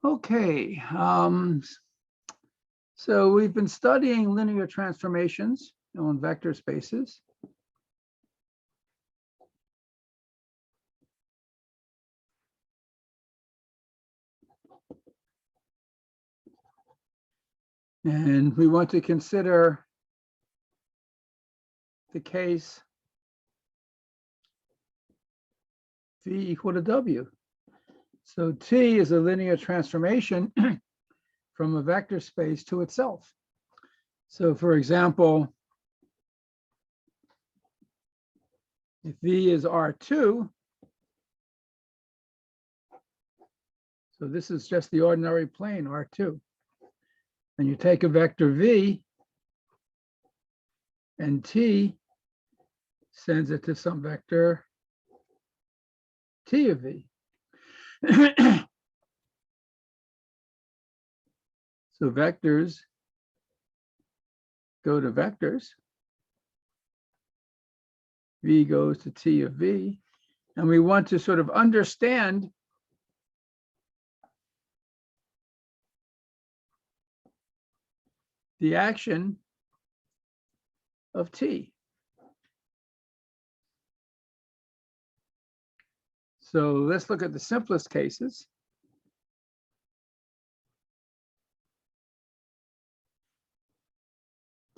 Okay, so we've been studying linear transformations on vector spaces. And we want to consider the case V equal to W. So T is a linear transformation from a vector space to itself. So for example, if V is R2, so this is just the ordinary plane R2, and you take a vector V and T sends it to some vector T of V. So vectors go to vectors. V goes to T of V. And we want to sort of understand the action of T. So let's look at the simplest cases.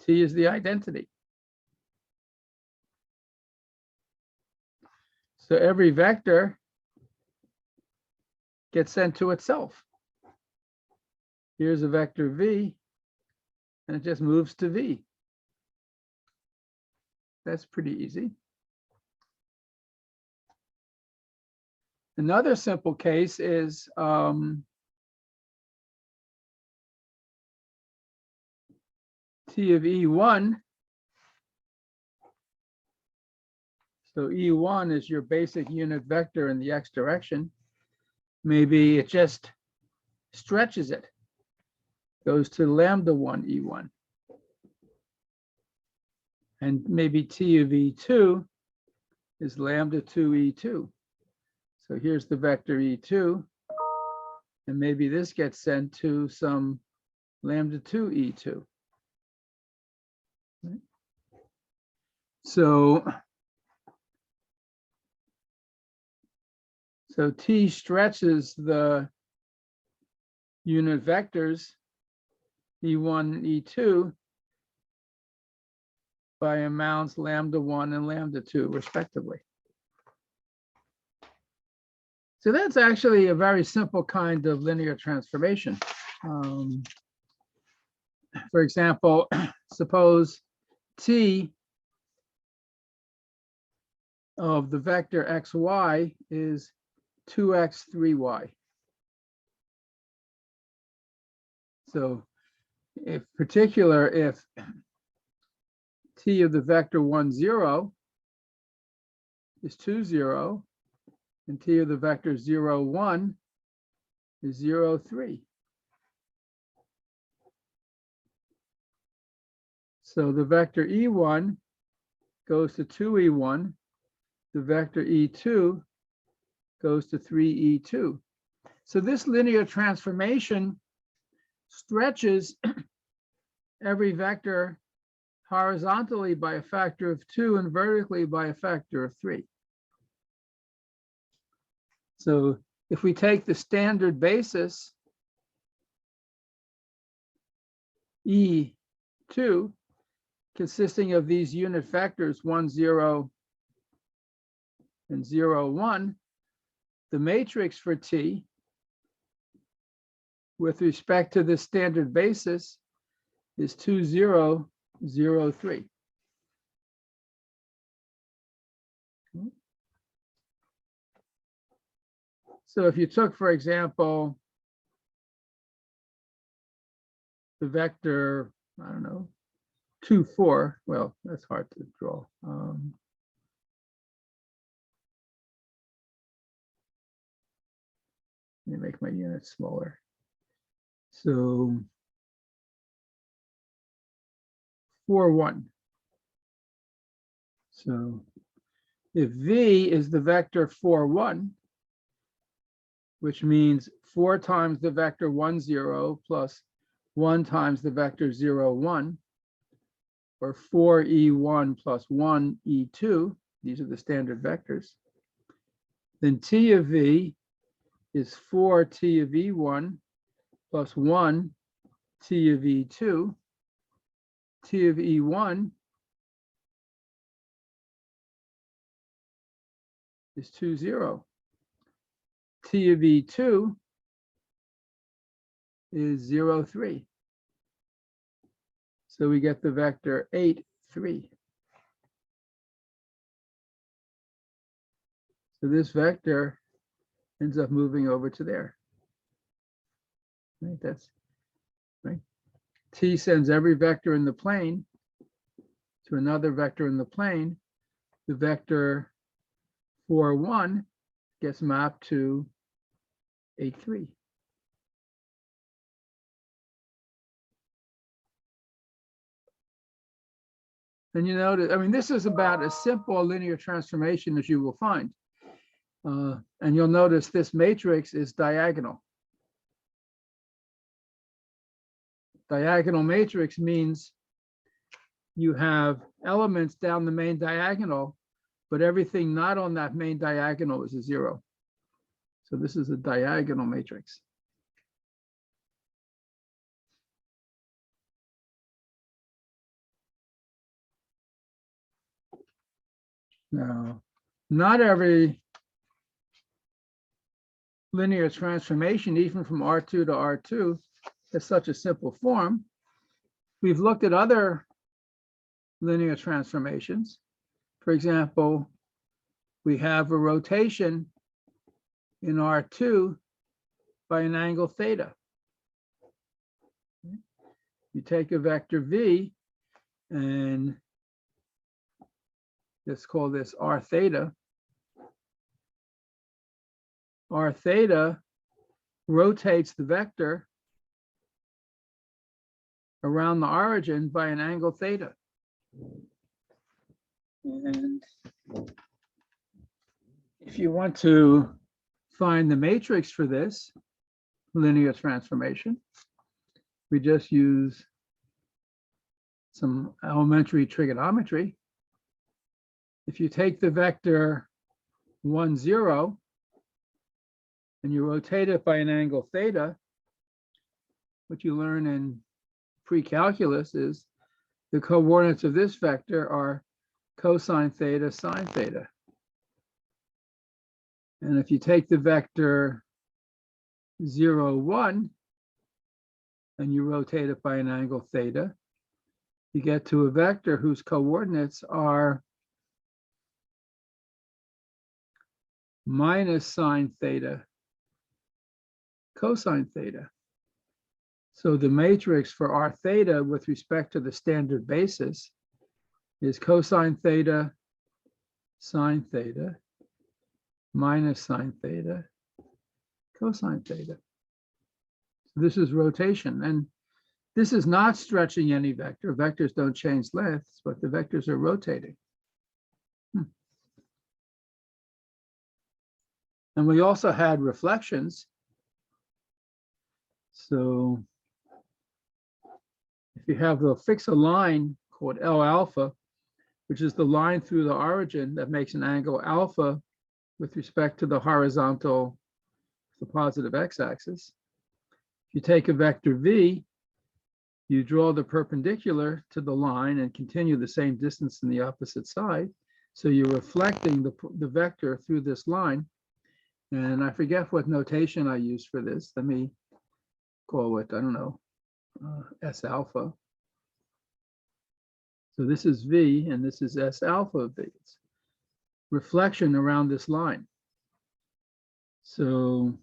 T is the identity. So every vector gets sent to itself. Here's a vector V, and it just moves to V. That's pretty easy. Another simple case is T of E1. So E1 is your basic unit vector in the x direction. Maybe it just stretches it, goes to lambda 1 E1. And maybe T of E2 is lambda 2 E2. So here's the vector E2, and maybe this gets sent to some lambda 2 E2. Right? So T stretches the unit vectors E1 and E2 by amounts lambda 1 and lambda 2 respectively. So that's actually a very simple kind of linear transformation. For example, suppose T of the vector xy is 2x, 3y. So if T of the vector 1, 0 is 2, 0, and T of the vector 0, 1 is 0, 3. So the vector E1 goes to 2E1. The vector E2 goes to 3E2. So this linear transformation stretches every vector horizontally by a factor of 2 and vertically by a factor of 3. So if we take the standard basis E2, consisting of these unit vectors 1, 0, and 0, 1, the matrix for T with respect to the standard basis is 2, 0, 0, 3. So if you took, for example, the vector, I don't know, 2, 4, well, that's hard to draw. Let me make my unit smaller. So 4, 1. So if V is the vector 4, 1, which means 4 times the vector 1, 0 plus 1 times the vector 0, 1, or 4e1 plus 1e2, these are the standard vectors, then T of V is 4t of E1 plus 1 T of E2. T of E1 is 2, 0. T of E2 is 0, 3. So we get the vector 8, 3. So this vector ends up moving over to there. Right, that's right. T sends every vector in the plane to another vector in the plane. The vector 4, 1 gets mapped to 8, 3. And you notice, I mean, this is about as simple a linear transformation as you will find. And you'll notice this matrix is diagonal. Diagonal matrix means you have elements down the main diagonal, but everything not on that main diagonal is a 0. So this is a diagonal matrix. Now, not every linear transformation, even from R2 to R2, has such a simple form. We've looked at other linear transformations. For example, we have a rotation in R2 by an angle theta. You take a vector V and let's call this R theta. R theta rotates the vector around the origin by an angle theta. And if you want to find the matrix for this linear transformation, we just use some elementary trigonometry. If you take the vector 1, 0, and you rotate it by an angle theta, what you learn in pre-calculus is the coordinates of this vector are cosine theta, sine theta. And if you take the vector 0, 1, and you rotate it by an angle theta, you get to a vector whose coordinates are minus sine theta, cosine theta. So the matrix for R theta with respect to the standard basis is cosine theta, sine theta, minus sine theta, cosine theta. So this is rotation. And this is not stretching any vector. Vectors don't change lengths, but the vectors are rotating. And we also had reflections. So if you have a fix a line called L alpha, which is the line through the origin that makes an angle alpha with respect to the horizontal, the positive x-axis. If you take a vector V, you draw the perpendicular to the line and continue the same distance in the opposite side. So you're reflecting the vector through this line. And I forget what notation I used for this. Let me call it, I don't know, S alpha. So this is V and this is S alpha of V. It's reflection around this line. So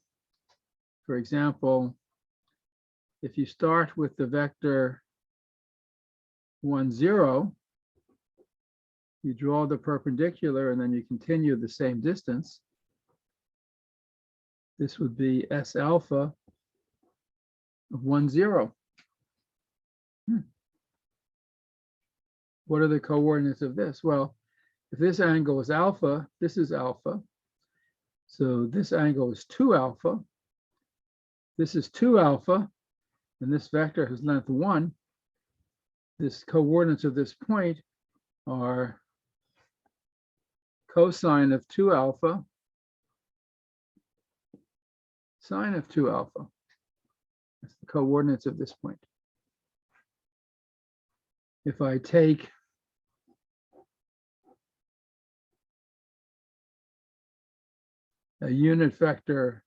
for example, if you start with the vector 1, 0, you draw the perpendicular and then you continue the same distance. This would be S alpha of 1, 0. What are the coordinates of this? Well, if this angle is alpha, this is alpha. So this angle is 2 alpha. This is 2 alpha, and this vector has length 1. This coordinates of this point are cosine of 2 alpha, sine of 2 alpha. That's the coordinates of this point. If I take a unit vector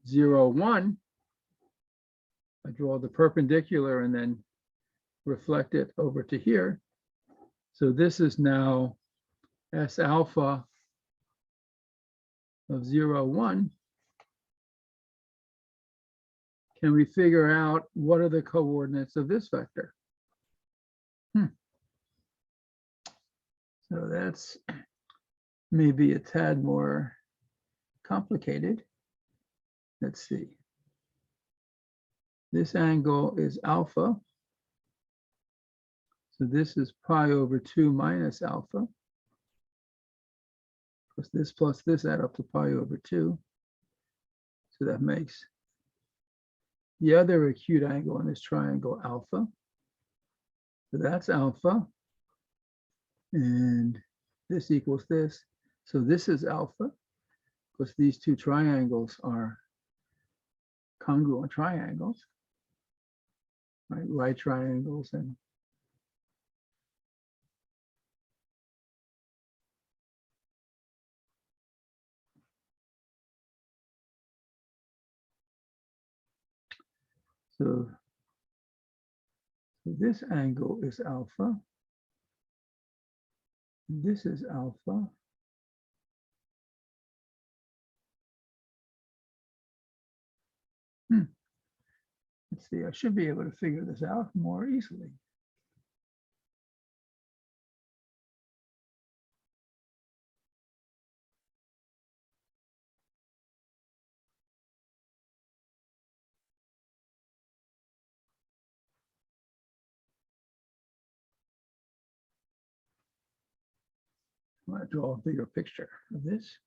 0, 1, I draw the perpendicular and then reflect it over to here. So this is now S alpha of 0, 1. Can we figure out what are the coordinates of this vector? So that's maybe a tad more complicated. Let's see. This angle is alpha. So this is pi over 2 minus alpha. Because this plus this add up to pi over 2. So that makes the other acute angle in this triangle alpha. So that's alpha. And this equals this. So this is alpha, because these two triangles are congruent triangles, right? Right triangles and so this angle is alpha. This is alpha. Let's see, I should be able to figure this out more easily. I want to draw a bigger picture of this.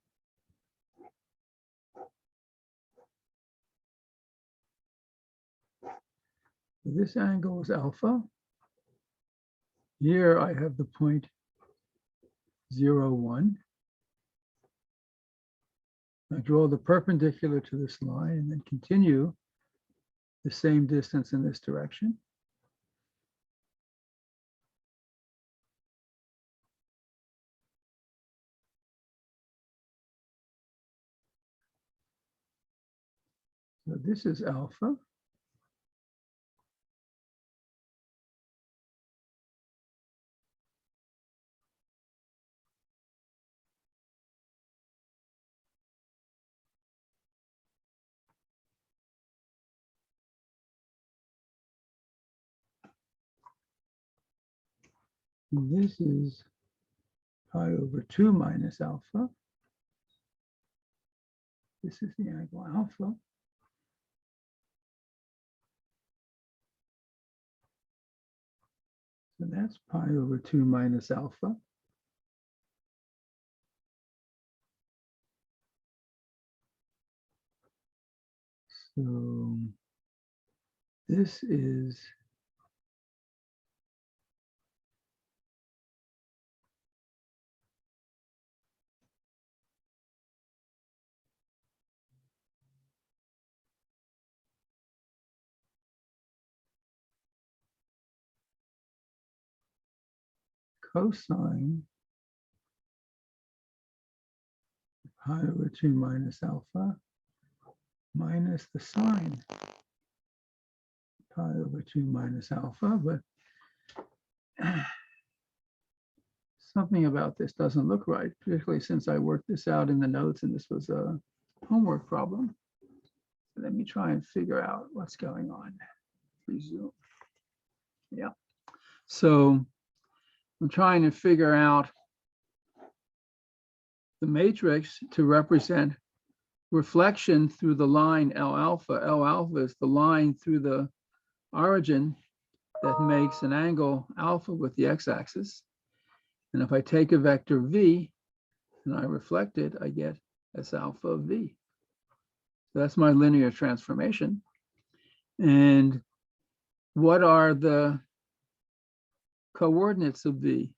This angle is alpha. Here I have the point 0, 1. I draw the perpendicular to this line and then continue the same distance in this direction. So this is alpha. And this is pi over 2 minus alpha. This is the angle alpha. So that's pi over 2 minus alpha. So this is cosine pi over 2 minus alpha minus the sine pi over 2 minus alpha, but something about this doesn't look right, particularly since I worked this out in the notes and this was a homework problem. So let me try and figure out what's going on. Resume. Yeah. So I'm trying to figure out the matrix to represent reflection through the line L alpha. L alpha is the line through the origin that makes an angle alpha with the x-axis. And if I take a vector v and I reflect it, I get S alpha of v. So that's my linear transformation. And what are the coordinates of v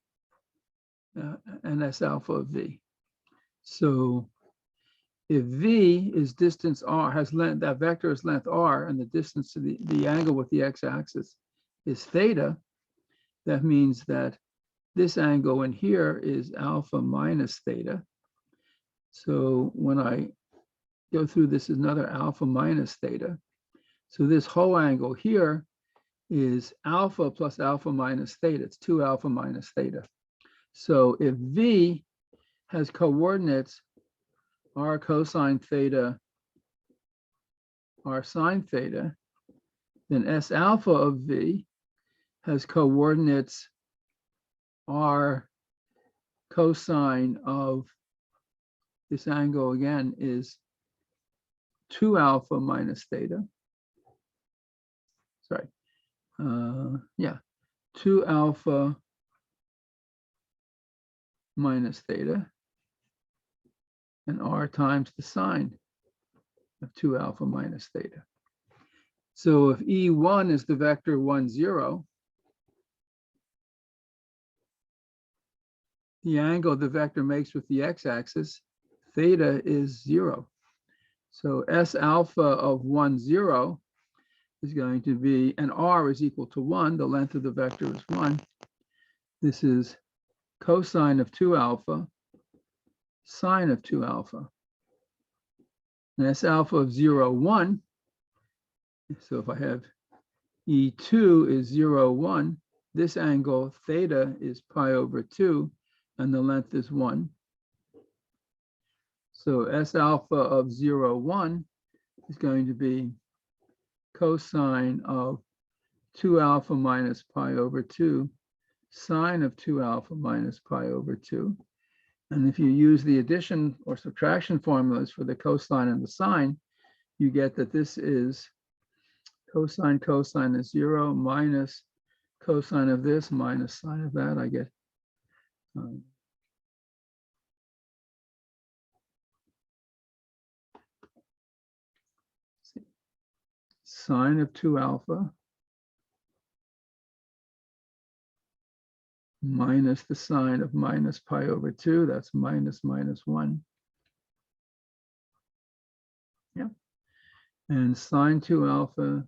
and S alpha of v? So if v is distance r, has length, that vector is length r, and the distance to the angle with the x-axis is theta, that means that this angle in here is alpha minus theta. So when I go through, this is another alpha minus theta. So this whole angle here is alpha plus alpha minus theta. It's 2 alpha minus theta. So if v has coordinates r cosine theta, r sine theta, then S alpha of v has coordinates r cosine of this angle again is 2 alpha minus theta. Sorry. 2 alpha minus theta, and r times the sine of 2 alpha minus theta. So if E1 is the vector 1, 0, the angle the vector makes with the x-axis, theta is 0. So S alpha of 1, 0 is going to be, and r is equal to 1, the length of the vector is 1. This is cosine of 2 alpha, sine of 2 alpha. And S alpha of 0, 1. So if I have E2 is 0, 1, this angle theta is pi over 2, and the length is 1. So S alpha of 0, 1 is going to be cosine of 2 alpha minus pi over 2, sine of 2 alpha minus pi over 2. And if you use the addition or subtraction formulas for the cosine and the sine, you get that this is cosine is 0 minus cosine of this minus sine of that. I get sine of 2 alpha minus the sine of minus pi over 2. That's minus 1. Yeah. And sine 2 alpha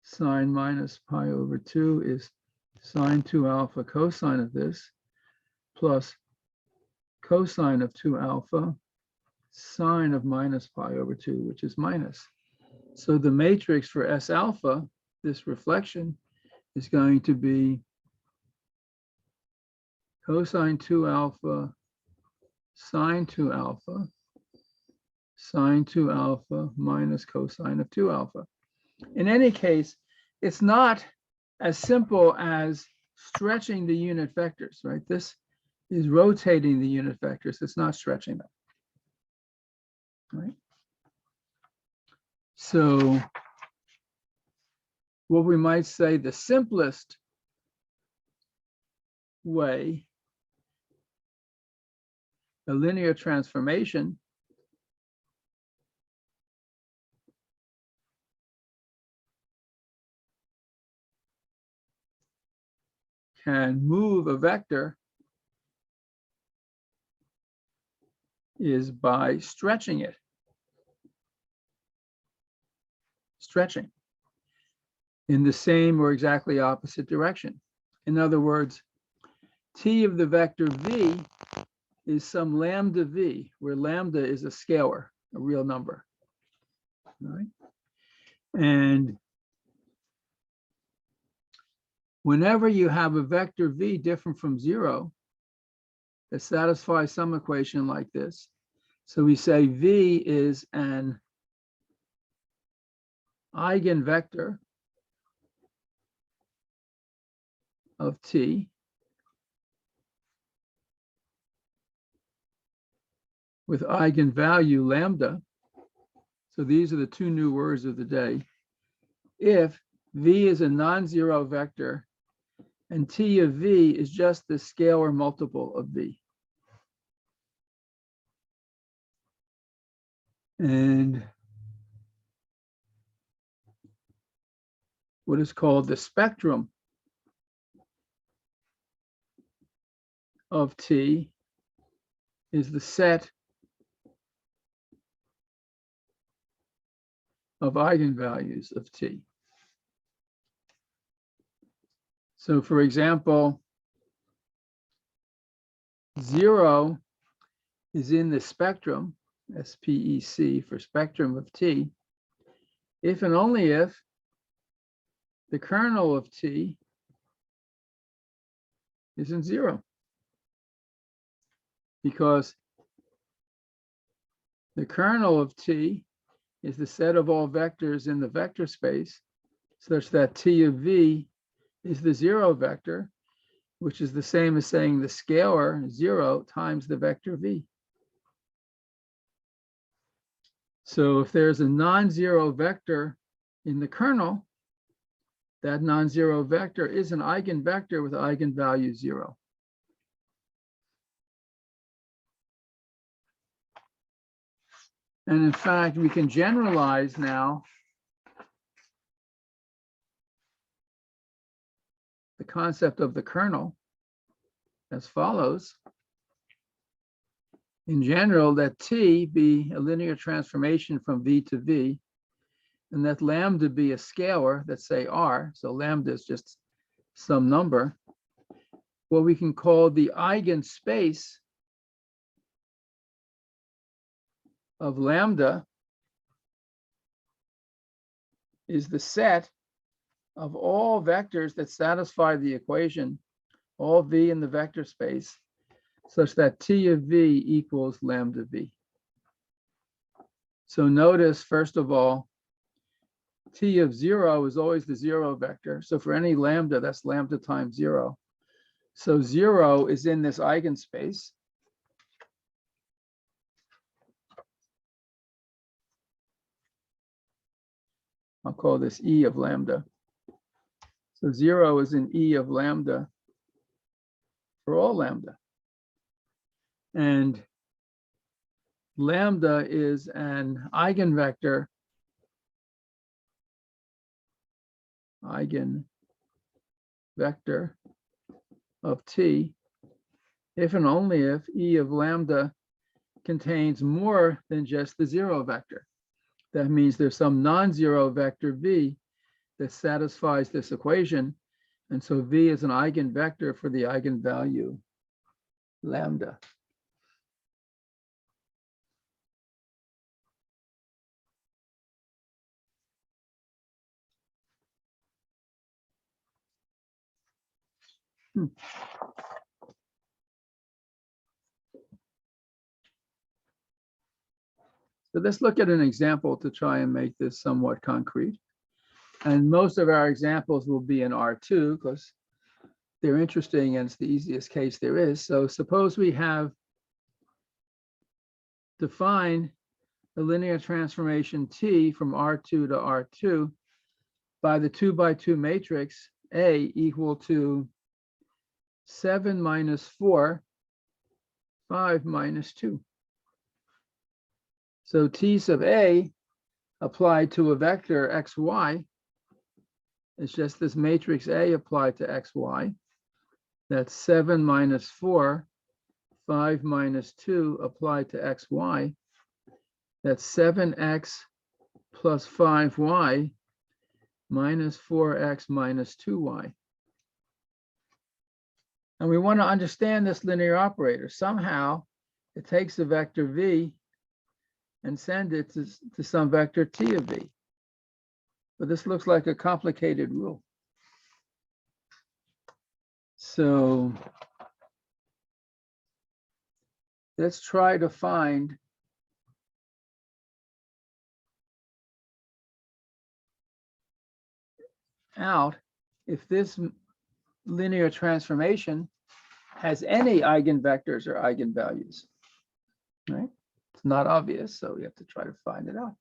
sine minus pi over 2 is sine 2 alpha cosine of this plus cosine of 2 alpha sine of minus pi over 2, which is minus. So the matrix for S alpha, this reflection, is going to be cosine 2 alpha sine 2 alpha sine 2 alpha minus cosine of 2 alpha. In any case, it's not as simple as stretching the unit vectors, right? This is rotating the unit vectors. It's not stretching them, right? So what we might say the simplest way, a linear transformation, can move a vector is by stretching it. Stretching in the same or exactly opposite direction. In other words, t of the vector v is some lambda v, where lambda is a scalar, a real number. All right? And whenever you have a vector v different from 0 that satisfies some equation like this, so we say v is an eigenvector of t with eigenvalue lambda. So these are the two new words of the day. If v is a non-zero vector and T of V is just the scalar multiple of V. And what is called the spectrum of T is the set of eigenvalues of T. So for example, 0 is in the spectrum, SPEC for spectrum of T, if and only if the kernel of T isn't 0. Because the kernel of T is the set of all vectors in the vector space such that T of V is the 0 vector, which is the same as saying the scalar 0 times the vector V. So if there's a non-zero vector in the kernel, that non-zero vector is an eigenvector with eigenvalue 0. And in fact, we can generalize now the concept of the kernel as follows. In general, that T be a linear transformation from V to V, and that lambda be a scalar, let's say R, so lambda is just some number, what we can call the eigenspace of lambda is the set of all vectors that satisfy the equation, all V in the vector space, such that T of V equals lambda V. So notice, first of all, T of 0 is always the 0 vector. So for any lambda, that's lambda times 0. So 0 is in this eigenspace. I'll call this E of lambda. So 0 is in E of lambda for all lambda. And lambda is an eigenvector of T if and only if E of lambda contains more than just the 0 vector. That means there's some non-zero vector V that satisfies this equation. And so V is an eigenvector for the eigenvalue lambda. So let's look at an example to try and make this somewhat concrete. And most of our examples will be in R2 because they're interesting and it's the easiest case there is. So suppose we have defined a linear transformation T from R2 to R2 by the 2 by 2 matrix A equal to 7 minus 4, 5 minus 2. So T sub A applied to a vector xy is just this matrix A applied to xy. That's 7 minus 4, 5 minus 2 applied to xy. That's 7x plus 5y minus 4x minus 2y. And we want to understand this linear operator. Somehow it takes the vector v and send it to some vector t of v. But this looks like a complicated rule. So let's try to find out if this linear transformation has any eigenvectors or eigenvalues, right? It's not obvious, so we have to try to find it out.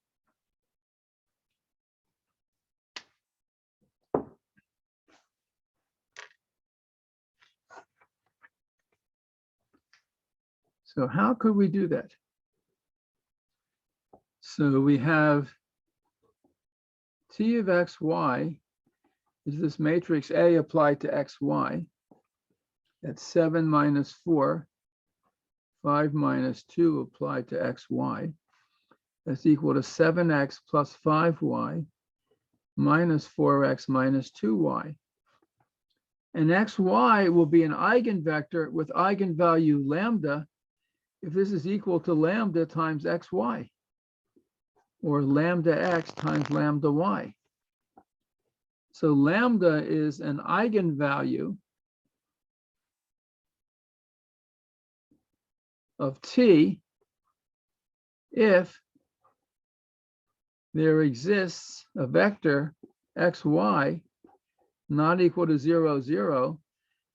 So how could we do that? So we have T of xy is this matrix A applied to xy. That's 7 minus 4, 5 minus 2 applied to xy. That's equal to 7x plus 5y minus 4x minus 2y. And xy will be an eigenvector with eigenvalue lambda if this is equal to lambda times xy, or lambda x times lambda y. So lambda is an eigenvalue of t if there exists a vector xy not equal to 0, 0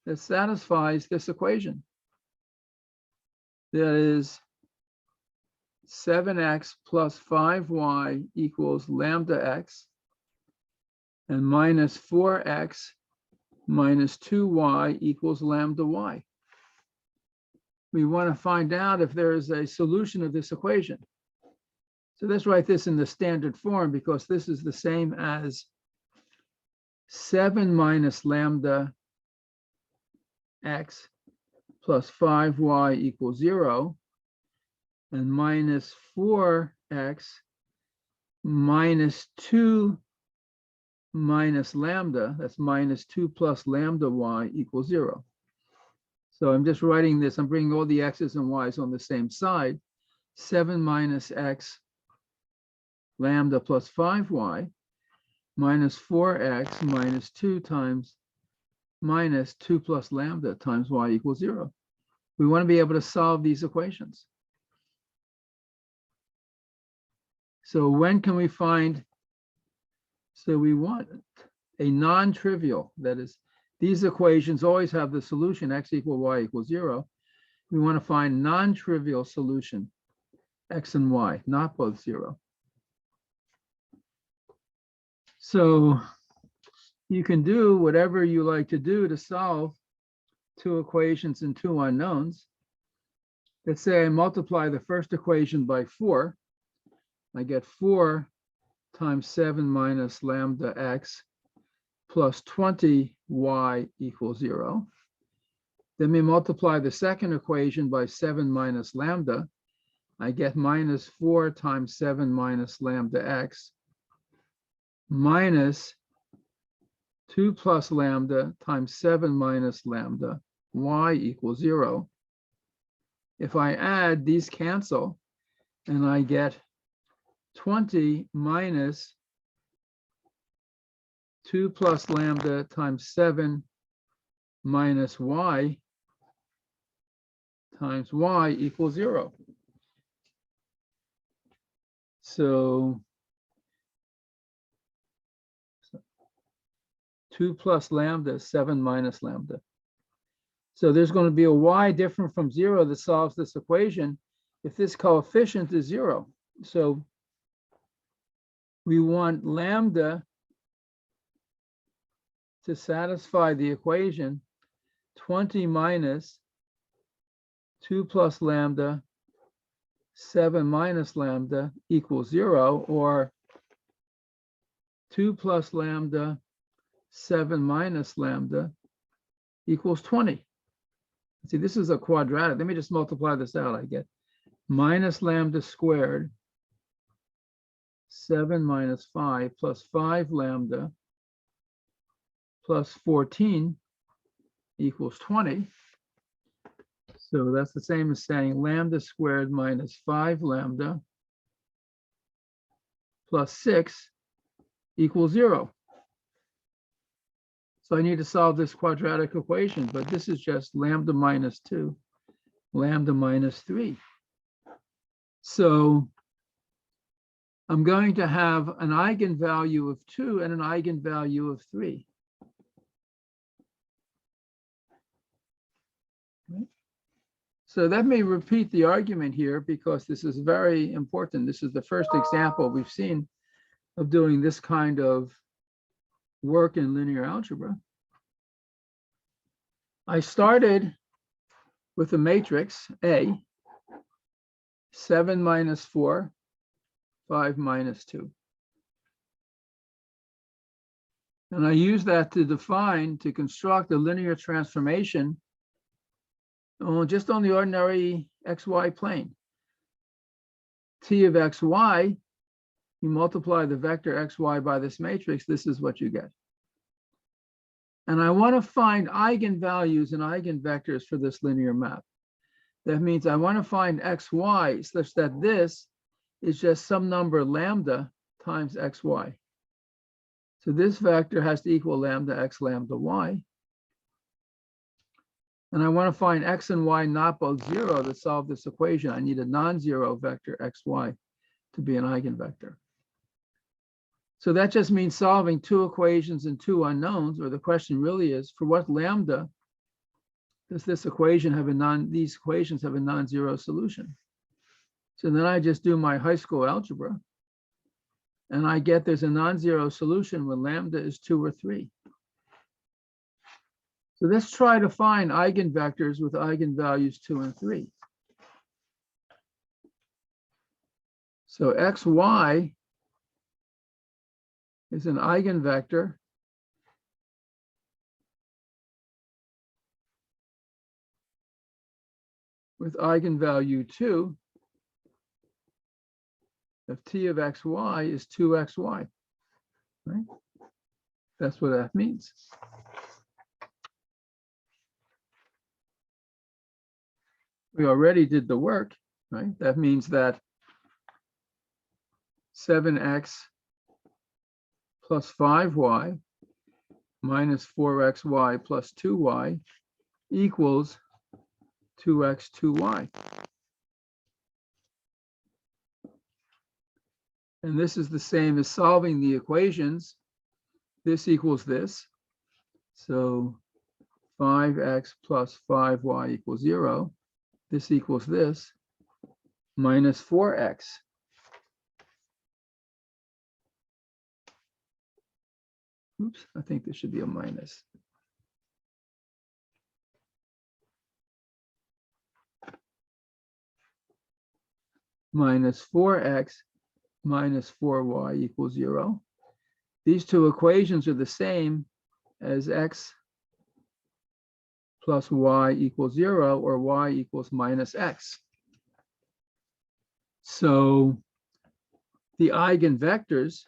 that satisfies this equation. That is 7x plus 5y equals lambda x, and minus 4x minus 2y equals lambda y. We want to find out if there is a solution of this equation. So let's write this in the standard form, because this is the same as 7 minus lambda x plus 5y equals 0, and minus 4x minus 2 minus lambda, that's minus 2 plus lambda y equals 0. So I'm just writing this, I'm bringing all the x's and y's on the same side. 7 minus x lambda plus 5y minus 4x minus 2 times minus 2 plus lambda times y equals 0. We want to be able to solve these equations. So when can we find, so we want a non-trivial, that is, these equations always have the solution x equal y equals 0. We want to find non-trivial solution, x and y, not both 0. So you can do whatever you like to do to solve two equations and two unknowns. Let's say I multiply the first equation by 4. I get 4 times 7 minus lambda x plus 20y equals 0. Then we multiply the second equation by 7 minus lambda. I get minus 4 times 7 minus lambda x minus 2 plus lambda times 7 minus lambda y equals 0. If I add, these cancel, and I get 20 minus 2 plus lambda times 7 minus y times y equals 0. So 2 plus lambda is 7 minus lambda. So there's going to be a y different from 0 that solves this equation if this coefficient is 0. So we want lambda to satisfy the equation 20 minus 2 plus lambda 7 minus lambda equals 0, or 2 plus lambda 7 minus lambda equals 20. See, this is a quadratic. Let me just multiply this out. I get minus lambda squared 7 minus 5 plus 5 lambda plus 14 equals 20. So that's the same as saying lambda squared minus 5 lambda plus 6 equals 0. So I need to solve this quadratic equation, but this is just lambda minus 2, lambda minus 3. So I'm going to have an eigenvalue of 2 and an eigenvalue of 3. Right? So let me repeat the argument here, because this is very important. This is the first example we've seen of doing this kind of work in linear algebra. I started with a matrix A, 7 minus 4, 5 minus 2. And I use that to construct a linear transformation just on the ordinary xy plane. T of xy, you multiply the vector xy by this matrix, this is what you get. And I want to find eigenvalues and eigenvectors for this linear map. That means I want to find xy such that this is just some number lambda times xy. So this vector has to equal lambda x lambda y. And I want to find x and y not both 0 to solve this equation. I need a non-zero vector xy to be an eigenvector. So that just means solving two equations and two unknowns, or the question really is, for what lambda does this equation have these equations have a non-zero solution? So then I just do my high school algebra, and I get there's a non-zero solution when lambda is 2 or 3. So let's try to find eigenvectors with eigenvalues 2 and 3. So xy is an eigenvector with eigenvalue 2 if t of xy is 2xy, right? That's what that means. We already did the work, right? That means that 7x plus 5y minus 4xy plus 2y equals 2x, 2y. And this is the same as solving the equations. This equals this. So 5x plus 5y equals 0. This equals this minus 4x. Oops, I think there should be a minus. Minus 4x minus 4y equals 0. These two equations are the same as x plus y equals 0, or y equals minus x. So the eigenvectors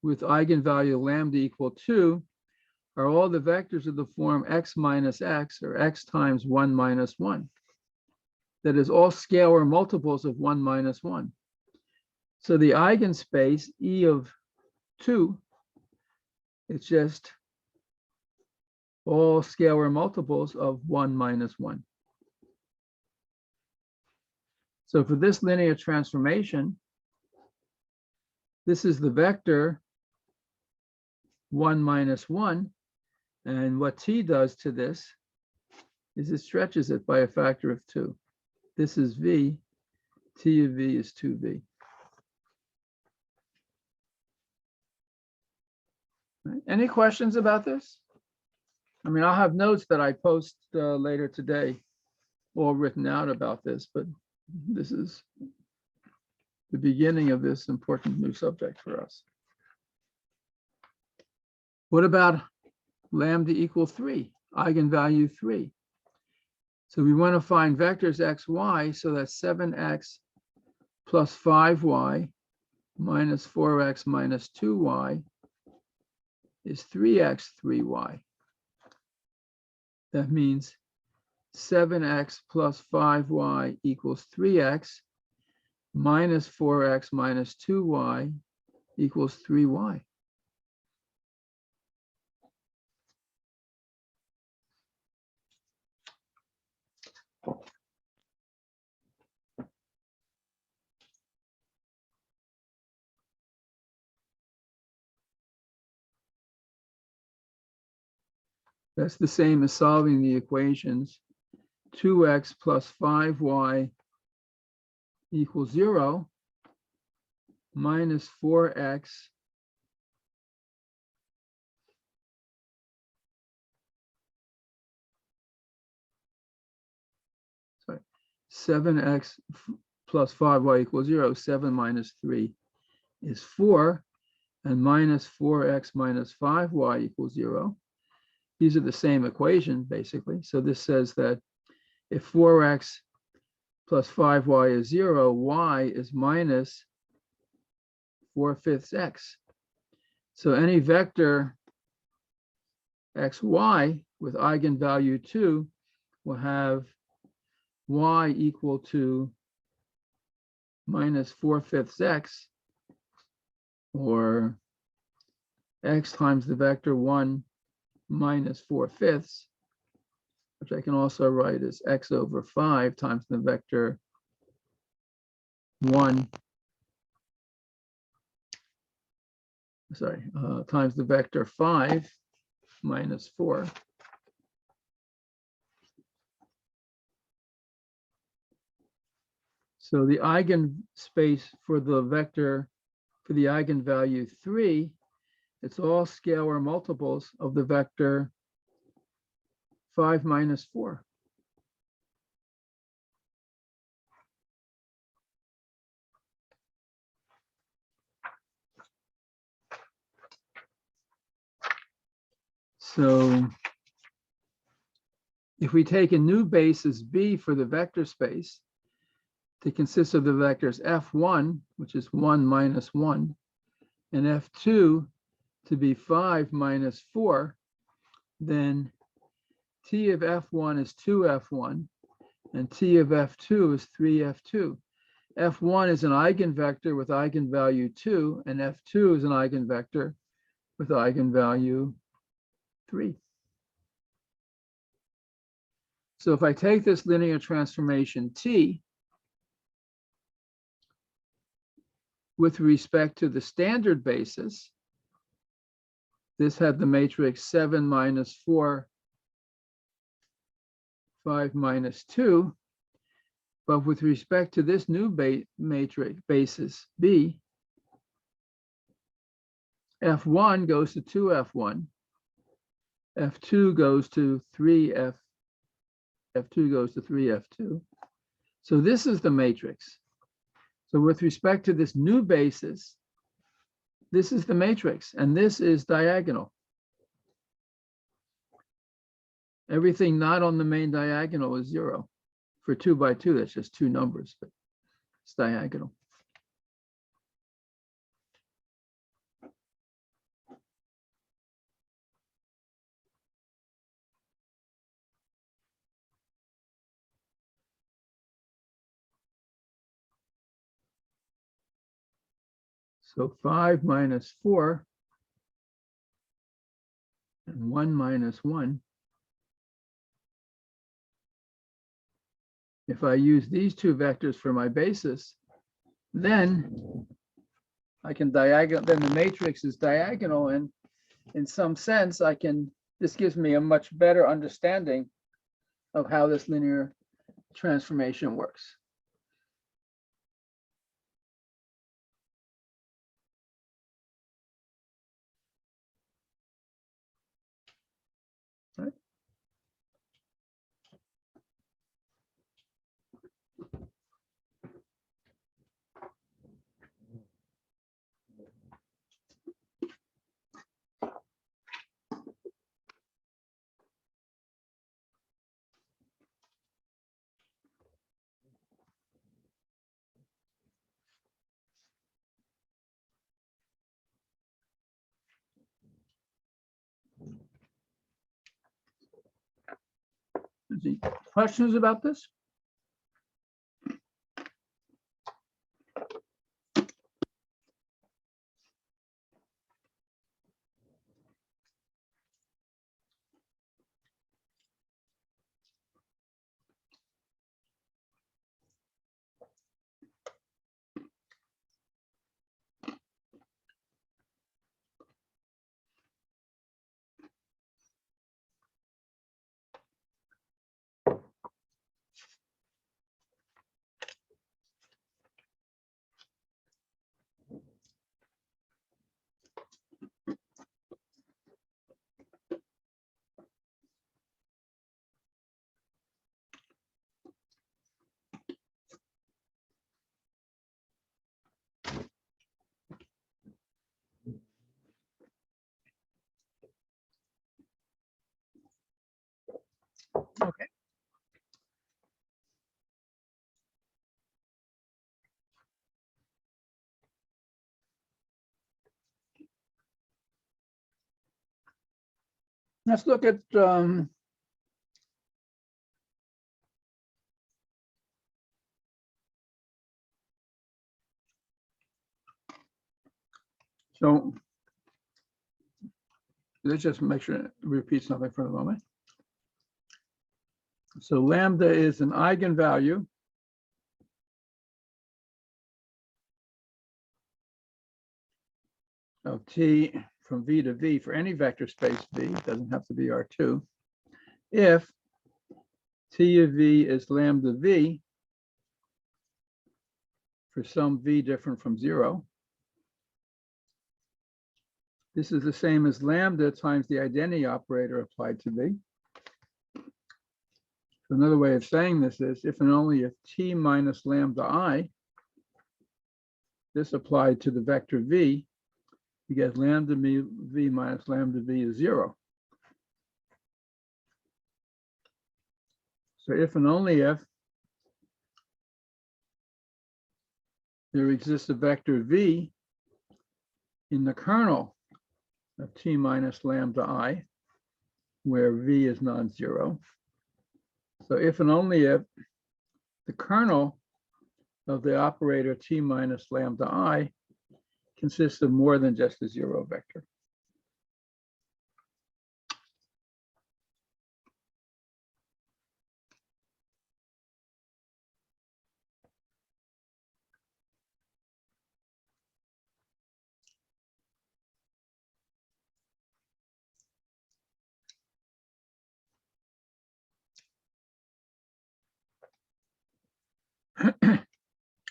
with eigenvalue lambda equal 2 are all the vectors of the form x minus x, or x times 1 minus 1. That is all scalar multiples of 1 minus 1. So the eigenspace E of 2, it's just all scalar multiples of 1 minus 1. So for this linear transformation, this is the vector 1 minus 1. And what t does to this is it stretches it by a factor of 2. This is v. T of v is 2v. Right. Any questions about this? I mean, I'll have notes that I post later today, all written out about this, but this is the beginning of this important new subject for us. What about lambda equal 3, eigenvalue 3? So we want to find vectors x, y, so that's 7x plus 5y minus 4x minus 2y is 3x, 3y. That means 7x plus 5y equals 3x minus 4x minus 2y equals 3y. That's the same as solving the equations 2x plus 5y equals 0 minus 4x 7x plus 5y equals 0. 7 minus 3 is 4, and minus 4x minus 5y equals 0. These are the same equation, basically. So this says that if 4x plus 5y is 0, y is minus 4/5 x. So any vector xy with eigenvalue 2 will have y equal to minus 4/5 x, or x times the vector 1 minus 4/5, which I can also write as x over 5 times the vector 1, times the vector 5 minus 4. So the eigenspace for the vector, for the eigenvalue 3, it's all scalar multiples of the vector 5 minus 4. So if we take a new basis B for the vector space to consist of the vectors F1, which is 1 minus 1, and F2 to be 5 minus 4, then T of F1 is 2F1, and T of F2 is 3F2. F1 is an eigenvector with eigenvalue 2, and F2 is an eigenvector with eigenvalue 3. So if I take this linear transformation T with respect to the standard basis, this had the matrix 7 minus 4, 5 minus 2. But with respect to this new matrix basis B, F1 goes to 2F1, F2 goes to 3F, F2 goes to 3F2. So this is the matrix. So with respect to this new basis, this is the matrix, and this is diagonal. Everything not on the main diagonal is 0. For 2 by 2, that's just two numbers, but it's diagonal. So 5 minus 4 and 1 minus 1. If I use these two vectors for my basis, then I can diagonal, then the matrix is diagonal, and in some sense, this gives me a much better understanding of how this linear transformation works. Right? Any questions about this? Let's look at so let's just make sure to repeat something for a moment. So lambda is an eigenvalue of t from V to V for any vector space V, it doesn't have to be R2, if T of V is lambda V for some V different from 0. This is the same as lambda times the identity operator applied to V. So another way of saying this is if and only if T minus lambda I, this applied to the vector V, you get lambda V minus lambda V is 0. So if and only if there exists a vector V in the kernel of T minus lambda I, where V is non-zero. So if and only if the kernel of the operator T minus lambda I consists of more than just a 0 vector.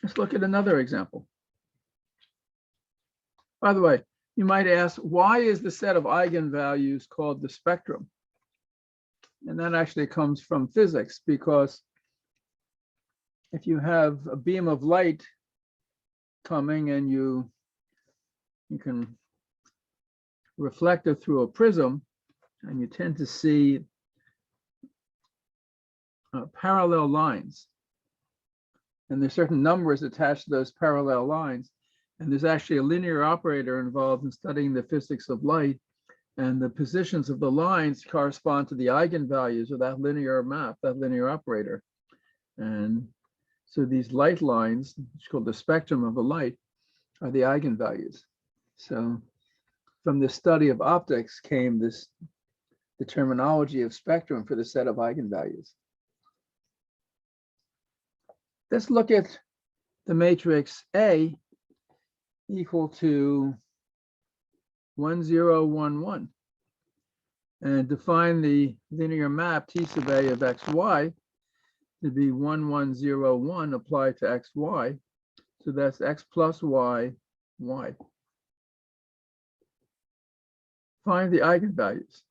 Let's look at another example. By the way, you might ask, why is the set of eigenvalues called the spectrum? And that actually comes from physics, because if you have a beam of light coming and you can reflect it through a prism, and you tend to see parallel lines. And there's certain numbers attached to those parallel lines. And there's actually a linear operator involved in studying the physics of light. And the positions of the lines correspond to the eigenvalues of that linear map, that linear operator. And so these light lines, which is called the spectrum of the light, are the eigenvalues. So from the study of optics came the terminology of spectrum for the set of eigenvalues. Let's look at the matrix A equal to 1, 0, 1, 1, and define the linear map T sub A of xy to be 1, 1, 0, 1 applied to xy. So that's x plus y, y. Find the eigenvalues.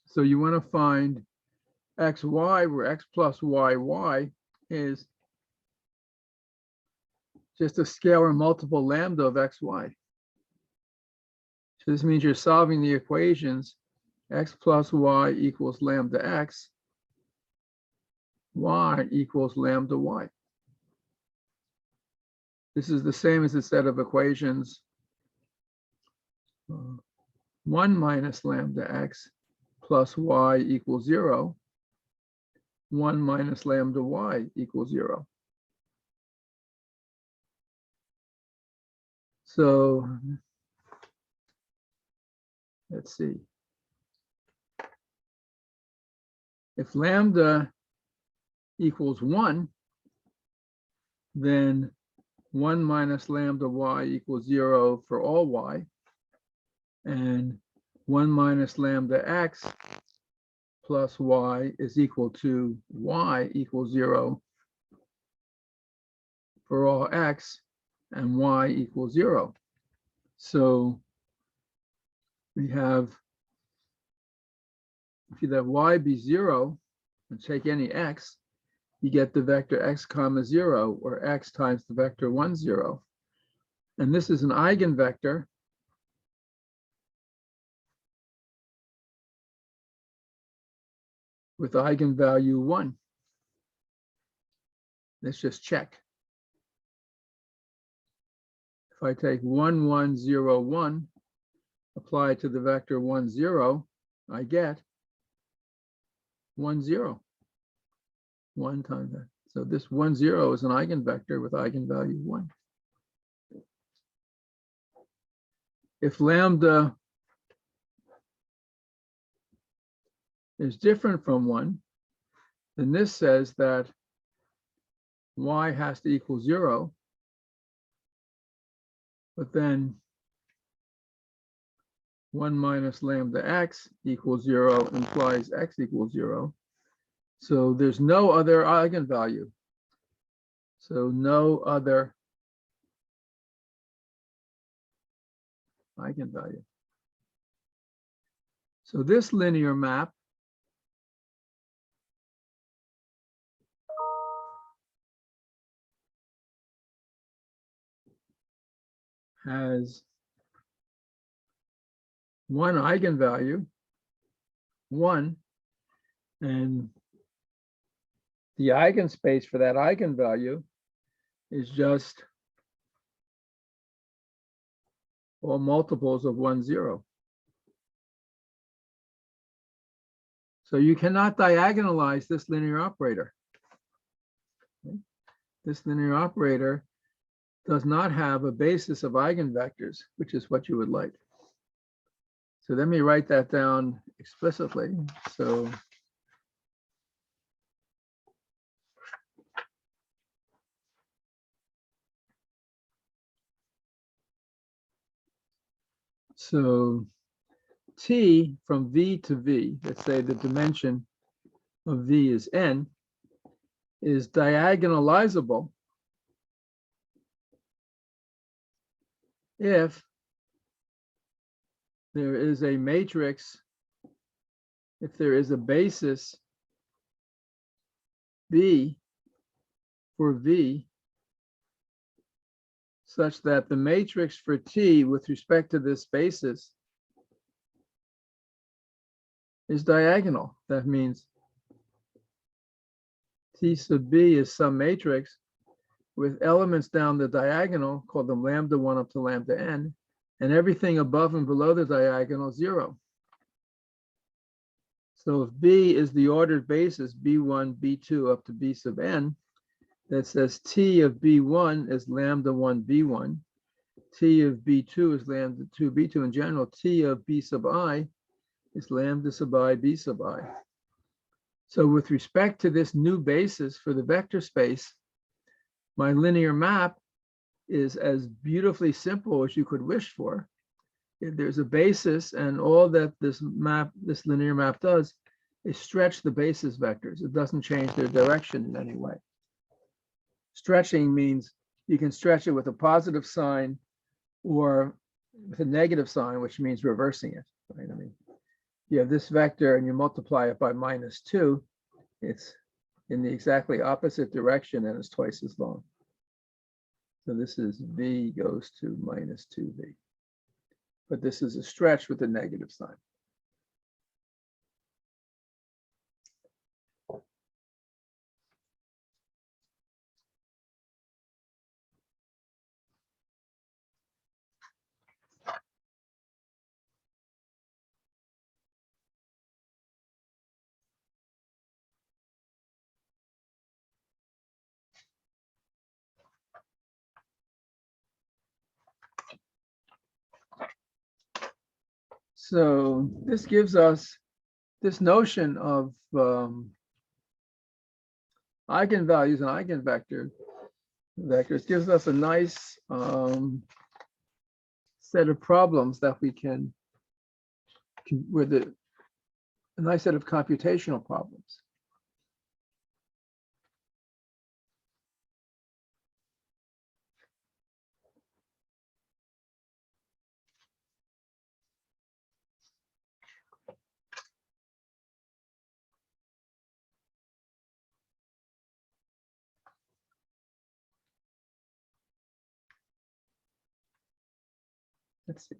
So you want to find xy, where x plus y, y is just a scalar multiple lambda of xy. So this means you're solving the equations x plus y equals lambda x, y equals lambda y. This is the same as the set of equations 1 minus lambda x plus y equals 0, 1 minus lambda y equals 0. So let's see. If lambda equals 1, then 1 minus lambda y equals 0 for all y, and 1 minus lambda x plus y is equal to y equals 0 for all x, and y equals 0. So we have, if you let y be 0 and take any x, you get the vector x comma 0, or x times the vector 1, 0. And this is an eigenvector with eigenvalue 1. Let's just check. If I take 1, 1, 0, 1 applied to the vector 1, 0, I get 1, 0. 1 times that. So this 1, 0 is an eigenvector with eigenvalue 1. If lambda is different from 1, then this says that y has to equal 0, but then 1 minus lambda x equals 0 implies x equals 0. So there's no other eigenvalue. So no other eigenvalue. So this linear map has one eigenvalue, 1, and the eigenspace for that eigenvalue is just all multiples of 1, 0. So you cannot diagonalize this linear operator. Okay? This linear operator does not have a basis of eigenvectors, which is what you would like. So let me write that down explicitly. So t from v to v, let's say the dimension of v is n, is diagonalizable if there is a matrix, if there is a basis b for v such that the matrix for t with respect to this basis is diagonal. That means T sub b is some matrix with elements down the diagonal, call them lambda 1 up to lambda n, and everything above and below the diagonal 0. So if b is the ordered basis, b1, b2 up to b sub n, that says T of b1 is lambda 1 b1, T of b2 is lambda 2 b2 in general, T of b sub I is lambda sub I b sub I. So with respect to this new basis for the vector space, my linear map is as beautifully simple as you could wish for. If there's a basis, and all that this linear map does is stretch the basis vectors. It doesn't change their direction in any way. Stretching means you can stretch it with a positive sign or with a negative sign, which means reversing it. Right? I mean, you have this vector and you multiply it by -2, it's in the exactly opposite direction and it's twice as long. So this is v goes to -2v. But this is a stretch with a negative sign. So this gives us this notion of eigenvalues and eigenvectors. Vectors gives us a nice set of problems that we can, with a nice set of computational problems. Let's see.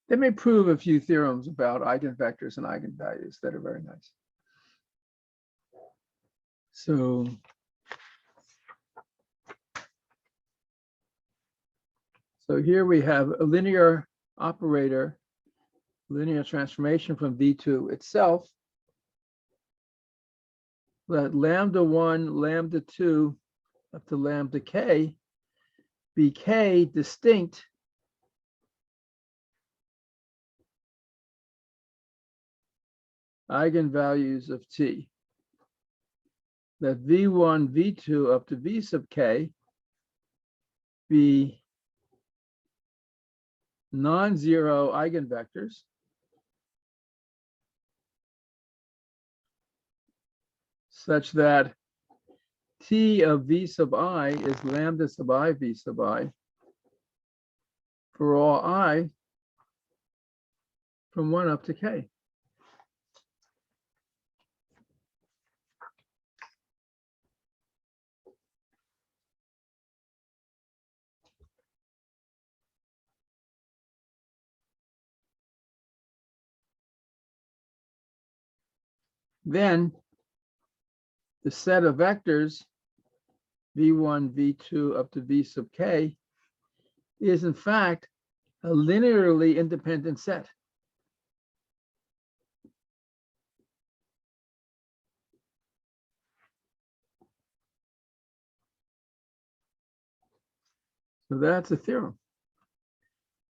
Let me prove a few theorems about eigenvectors and eigenvalues that are very nice. So here we have a linear operator linear transformation from V2 itself, let lambda 1, lambda 2, up to lambda k be k distinct eigenvalues of t. Let v1, v2 up to v sub k be non-zero eigenvectors such that t of v sub I is lambda sub I v sub I for all I from 1 up to k. Then the set of vectors v1, v2 up to v sub k is in fact a linearly independent set. So that's a theorem.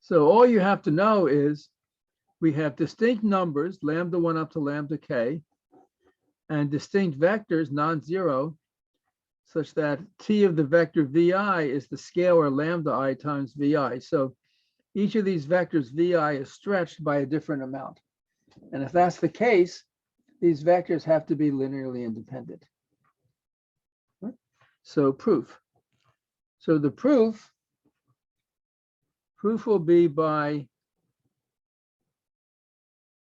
So all you have to know is we have distinct numbers, lambda 1 up to lambda k, and distinct vectors, non-zero, such that t of the vector vi is the scalar lambda I times vi. So each of these vectors vi is stretched by a different amount. And if that's the case, these vectors have to be linearly independent. So proof. So the proof will be by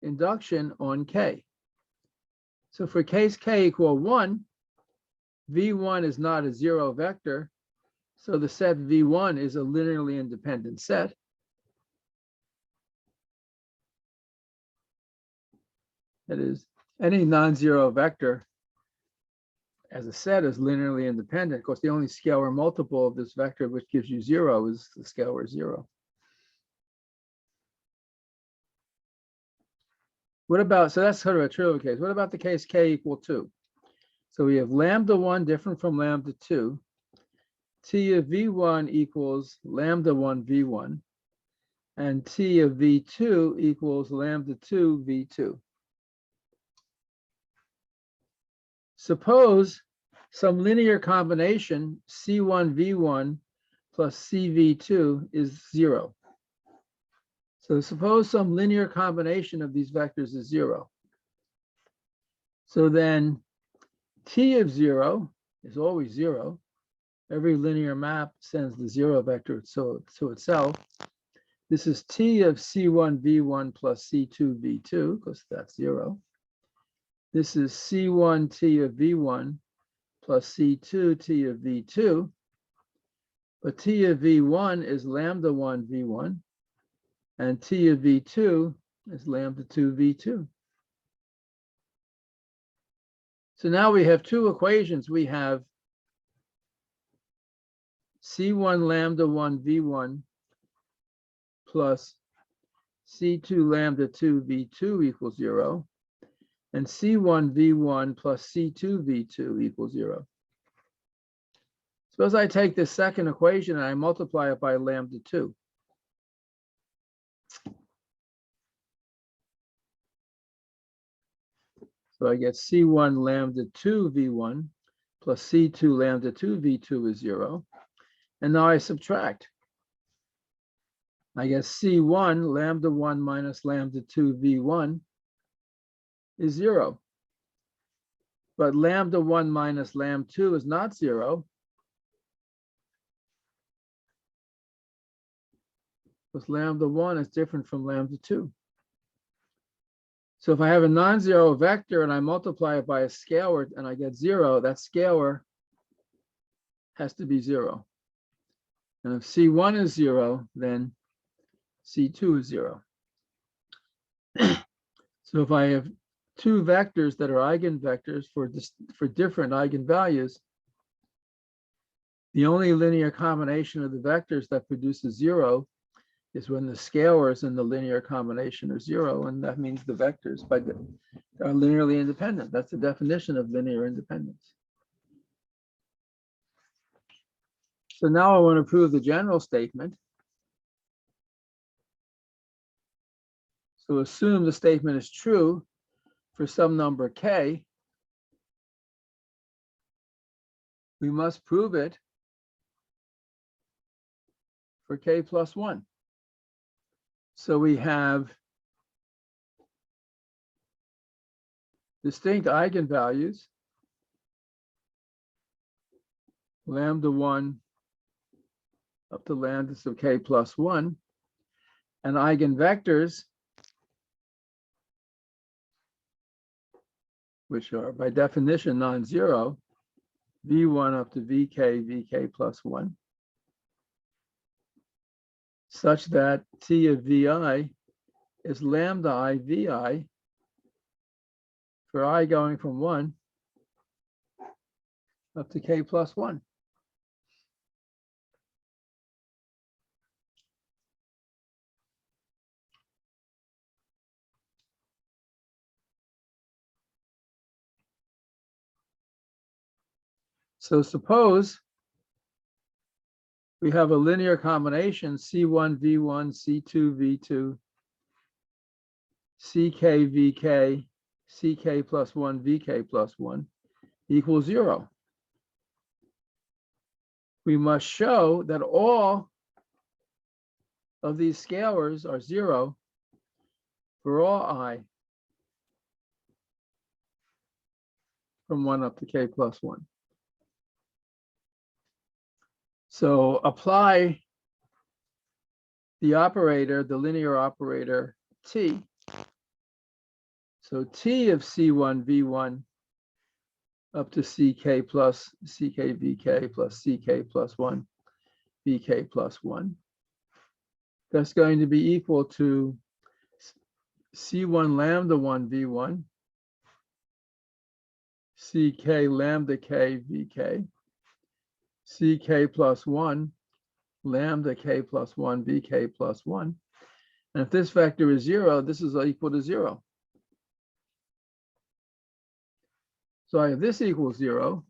induction on k. So for case k equal 1, v1 is not a zero vector, so the set v1 is a linearly independent set. That is, any non-zero vector as a set is linearly independent. Of course, the only scalar multiple of this vector which gives you 0 is the scalar 0. What about, so that's sort of a trivial case. What about the case k equal 2? So we have lambda 1 different from lambda 2. T of v1 equals lambda 1 v1. And T of v2 equals lambda 2 v2. Suppose some linear combination c1 v1 plus cv2 is 0. So suppose some linear combination of these vectors is 0. So then t of 0 is always 0. Every linear map sends the 0 vector to itself. This is t of c1 v1 plus c2 v2, because that's 0. This is c1 t of v1 plus c2 t of v2. But t of v1 is lambda 1 v1. And t of v2 is lambda 2 v2. So now we have two equations. We have c1 lambda 1 v1 plus c2 lambda 2 v2 equals 0. And c1 v1 plus c2 v2 equals 0. Suppose I take this second equation and I multiply it by lambda 2. So I get c1 lambda 2 v1 plus c2 lambda 2 v2 is 0. And now I subtract. I get c1 lambda 1 minus lambda 2 v1 is 0. But lambda 1 minus lambda 2 is not 0. Because lambda 1 is different from lambda 2. So if I have a non-zero vector and I multiply it by a scalar and I get 0, that scalar has to be 0. And if C1 is 0, then C2 is 0. So if I have two vectors that are eigenvectors for different eigenvalues, the only linear combination of the vectors that produces 0 is when the scalars in the linear combination are 0, and that means the vectors are linearly independent. That's the definition of linear independence. So now I want to prove the general statement. So assume the statement is true for some number k. We must prove it for k plus 1. So we have distinct eigenvalues, lambda 1 up to lambda sub k plus 1, and eigenvectors, which are by definition non-zero, v1 up to vk plus 1, such that t of vi is lambda I vi for I going from 1 up to k plus 1. So suppose we have a linear combination C1 V1, C2 V2, CK VK, CK plus 1, VK plus 1 equals 0. We must show that all of these scalars are 0 for all I from 1 up to k plus 1. So apply the operator, the linear operator T. So T of C1 V1 up to CK plus CK VK plus CK plus 1 VK plus 1. That's going to be equal to C1 lambda 1 V1, CK lambda K VK, CK plus 1, lambda K plus 1 VK plus 1. And if this vector is 0, this is equal to 0. So I have this equals 0,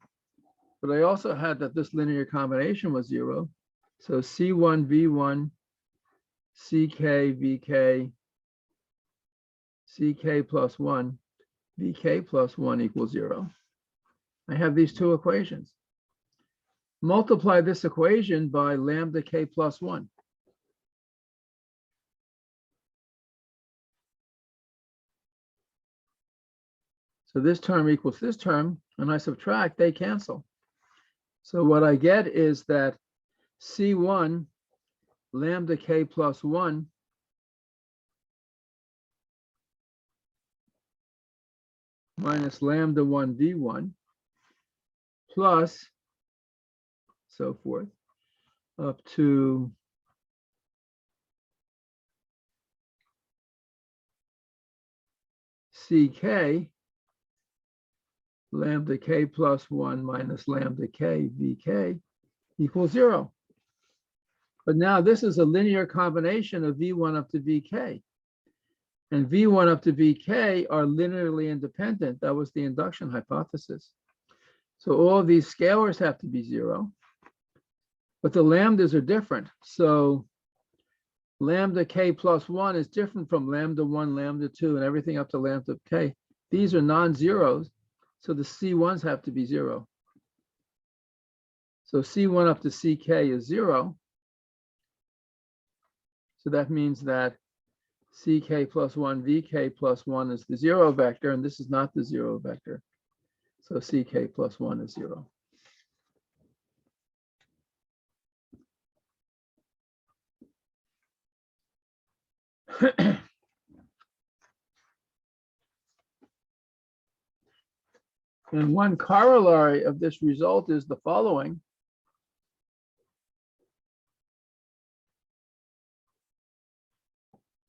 but I also had that this linear combination was 0. So C1 V1, CK VK, CK plus 1, VK plus 1 equals 0. I have these two equations. Multiply this equation by lambda K plus 1. So this term equals this term, and I subtract, they cancel. So what I get is that C1 lambda K plus 1 minus lambda 1 V1 plus so forth up to CK lambda K plus 1 minus lambda K VK equals 0. But now this is a linear combination of V1 up to VK. And V1 up to VK are linearly independent. That was the induction hypothesis. So all of these scalars have to be 0. But the lambdas are different. So lambda K plus 1 is different from lambda 1, lambda 2, and everything up to lambda K. These are non-zeros. So the C1s have to be 0. So C1 up to CK is 0. So that means that CK plus 1, VK plus 1 is the 0 vector, and this is not the 0 vector. So CK plus 1 is 0. And one corollary of this result is the following.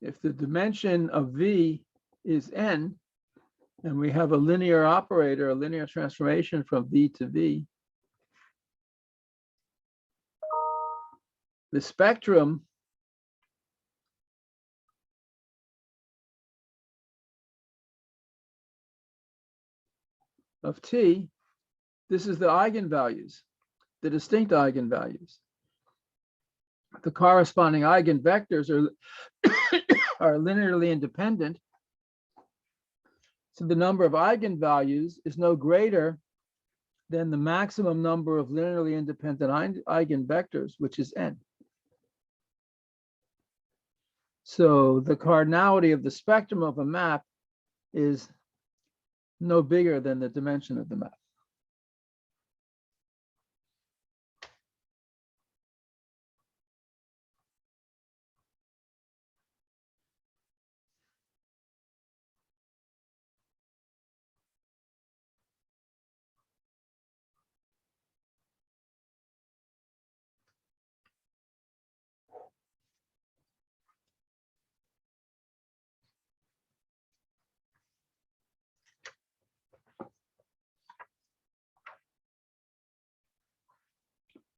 If the dimension of V is n, and we have a linear operator, a linear transformation from V to V, the spectrum of t, this is the eigenvalues, the distinct eigenvalues. The corresponding eigenvectors are linearly independent. So the number of eigenvalues is no greater than the maximum number of linearly independent eigenvectors, which is n. So the cardinality of the spectrum of a map is no bigger than the dimension of the map.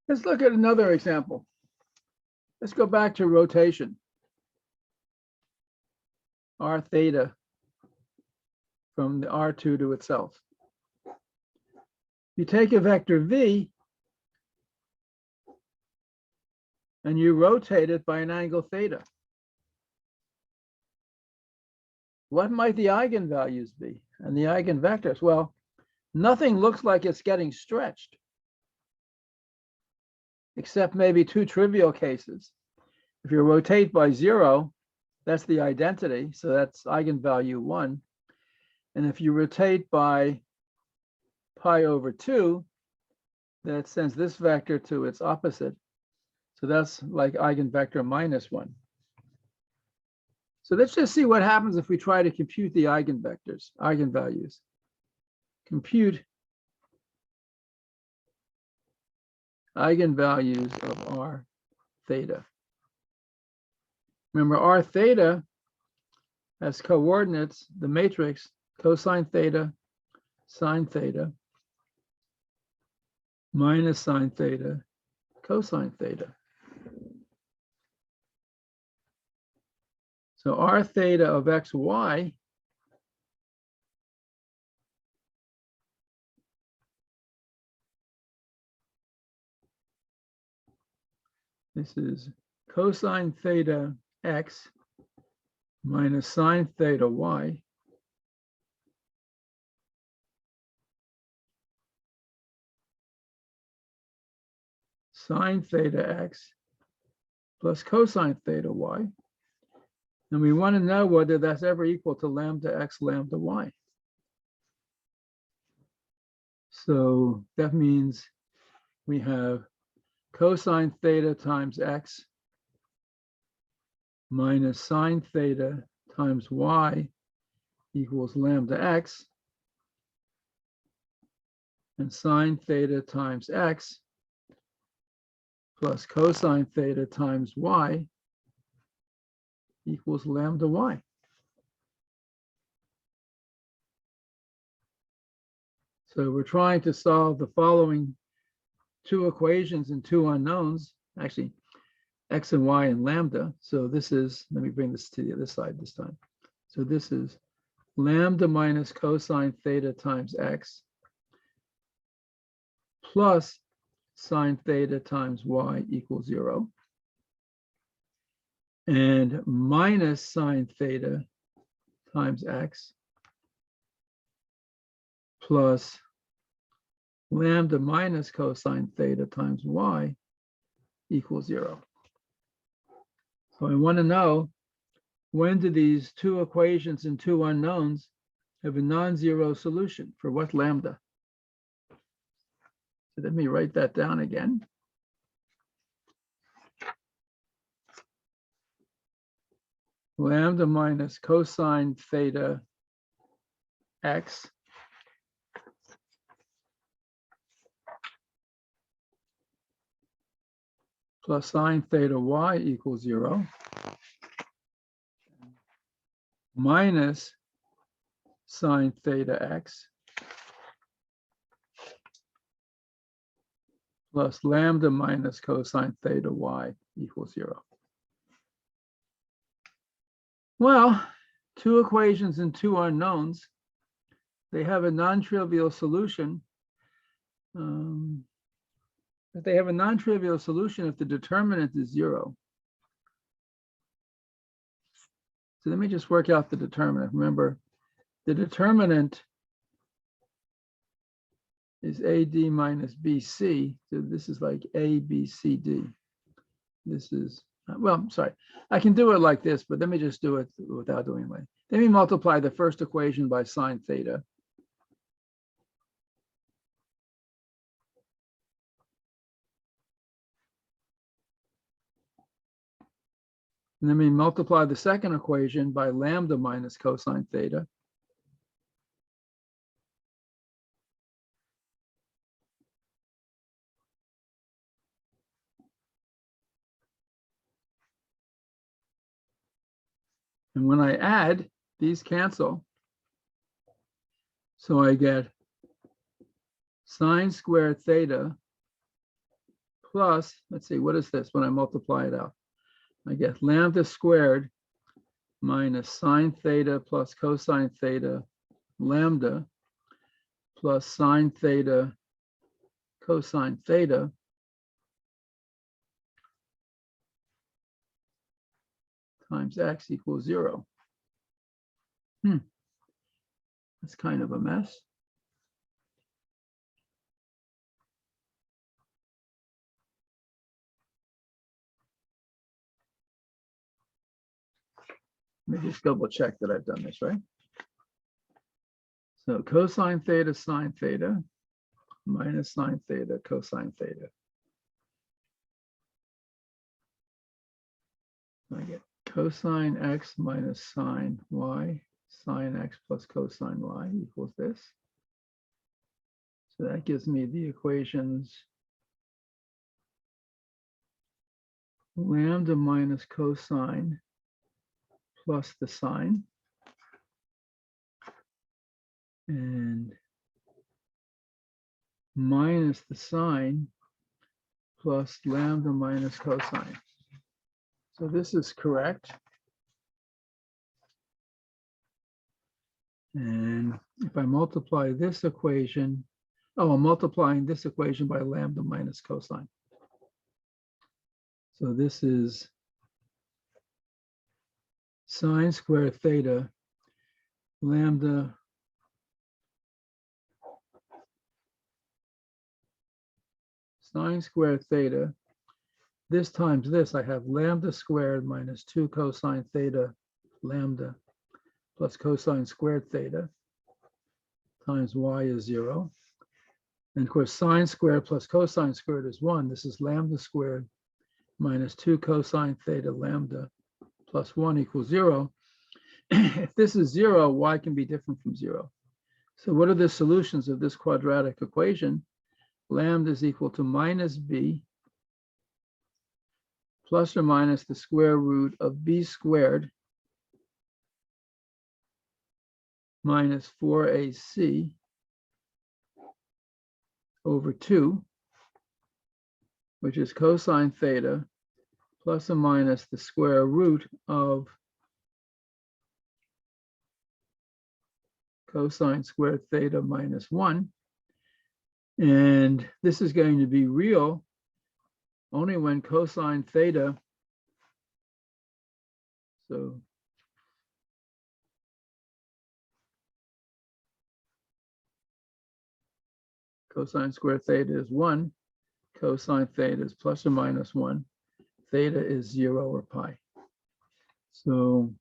Let's look at another example. Let's go back to rotation. R theta from the R2 to itself. You take a vector v and you rotate it by an angle theta. What might the eigenvalues be and the eigenvectors? Well, nothing looks like it's getting stretched, except maybe two trivial cases. If you rotate by 0, that's the identity, so that's eigenvalue 1. And if you rotate by pi over 2, that sends this vector to its opposite. So that's like eigenvector minus 1. So let's just see what happens if we try to compute the eigenvalues. Compute eigenvalues of R theta. Remember, R theta has coordinates, the matrix cosine theta, sine theta, minus sine theta, cosine theta. So R theta of xy this is cosine theta x minus sine theta y sine theta x plus cosine theta y. And we want to know whether that's ever equal to lambda x lambda y. So that means we have cosine theta times x minus sine theta times y equals lambda x, and sine theta times x plus cosine theta times y equals lambda y. So we're trying to solve the following two equations and two unknowns, actually x and y and lambda. So this is, let me bring this to the other side this time. So this is lambda minus cosine theta times x plus sine theta times y equals 0. And minus sine theta times x plus lambda minus cosine theta times y equals 0. So I want to know, when do these two equations and two unknowns have a non-zero solution for what lambda? So let me write that down again. Lambda minus cosine theta x plus sine theta y equals 0, minus sine theta x plus lambda minus cosine theta y equals 0. Well, two equations and two unknowns. they have a non-trivial solution. But they have a non-trivial solution if the determinant is 0. So let me just work out the determinant. Remember, the determinant is AD minus BC. So this is like A, B, C, D. This is, well, sorry. I can do it like this, but let me just do it without doing it. Let me multiply the first equation by sine theta. And then we multiply the second equation by lambda minus cosine theta. And when I add, these cancel. So I get sine squared theta plus, let's see, what is this when I multiply it out? I get lambda squared minus sine theta plus cosine theta lambda plus sine theta cosine theta times x equals 0. That's kind of a mess. Let me just double check that I've done this right. So cosine theta sine theta minus sine theta cosine theta. I get cosine x minus sine y, sine x plus cosine y equals this. So that gives me the equations lambda minus cosine plus the sine and minus the sine plus lambda minus cosine. So this is correct. And if I multiply this equation, I'm multiplying this equation by lambda minus cosine. So this is sine squared theta lambda sine squared theta. This times this, I have lambda squared minus 2 cosine theta lambda plus cosine squared theta times y is 0. And of course, sine squared plus cosine squared is 1. This is lambda squared minus 2 cosine theta lambda plus 1 equals 0. If this is 0, y can be different from 0. So what are the solutions of this quadratic equation? Lambda is equal to minus b plus or minus the square root of b squared minus 4ac over 2, which is cosine theta plus or minus the square root of cosine squared theta minus 1. And this is going to be real only when cosine theta, so cosine squared theta is 1, cosine theta is plus or minus 1, theta is 0 or pi. So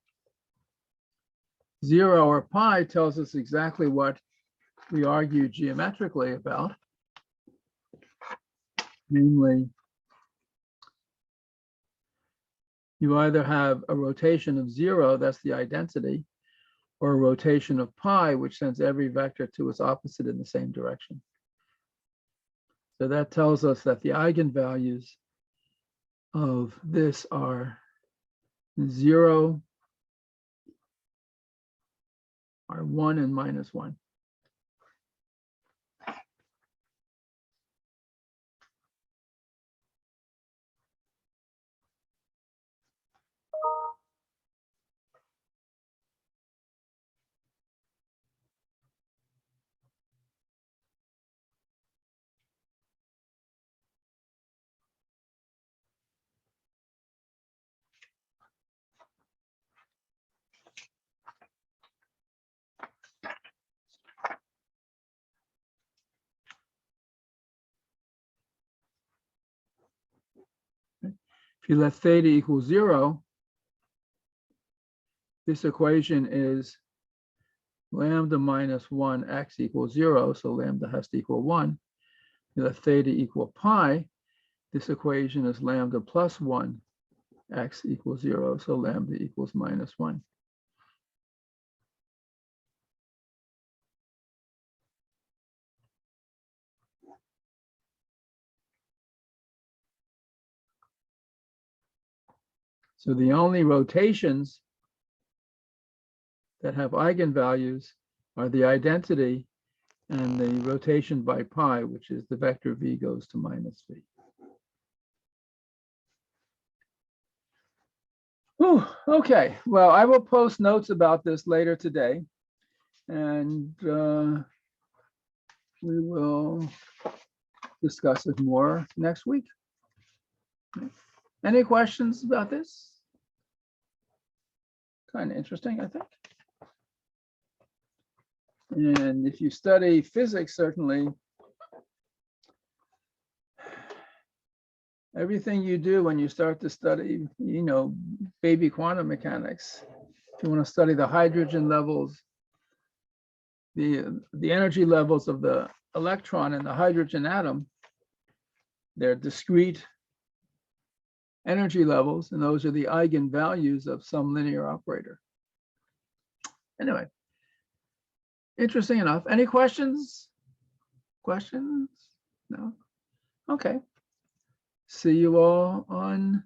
0 or pi tells us exactly what we argued geometrically about, namely, you either have a rotation of 0, that's the identity, or a rotation of pi, which sends every vector to its opposite in the same direction. So that tells us that the eigenvalues of this are 0, are 1 and minus 1. If you let theta equal 0, this equation is lambda minus 1 x equals 0, so lambda has to equal 1. You let theta equal pi, this equation is lambda plus 1 x equals 0, so lambda equals minus 1. So the only rotations that have eigenvalues are the identity and the rotation by pi, which is the vector v goes to minus v. Whew, okay, well, I will post notes about this later today, and we will discuss it more next week. Any questions about this? Kind of interesting, I think. And if you study physics, certainly everything you do when you start to study, baby quantum mechanics, if you want to study the hydrogen levels, the energy levels of the electron and the hydrogen atom, they're discrete energy levels, and those are the eigenvalues of some linear operator. Anyway, interesting enough. Any questions? Questions? No? Okay. See you all on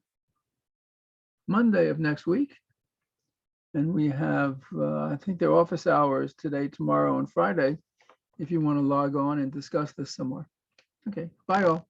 Monday of next week. And we have, I think they're office hours today, tomorrow, and Friday, if you want to log on and discuss this some more. Okay, bye all.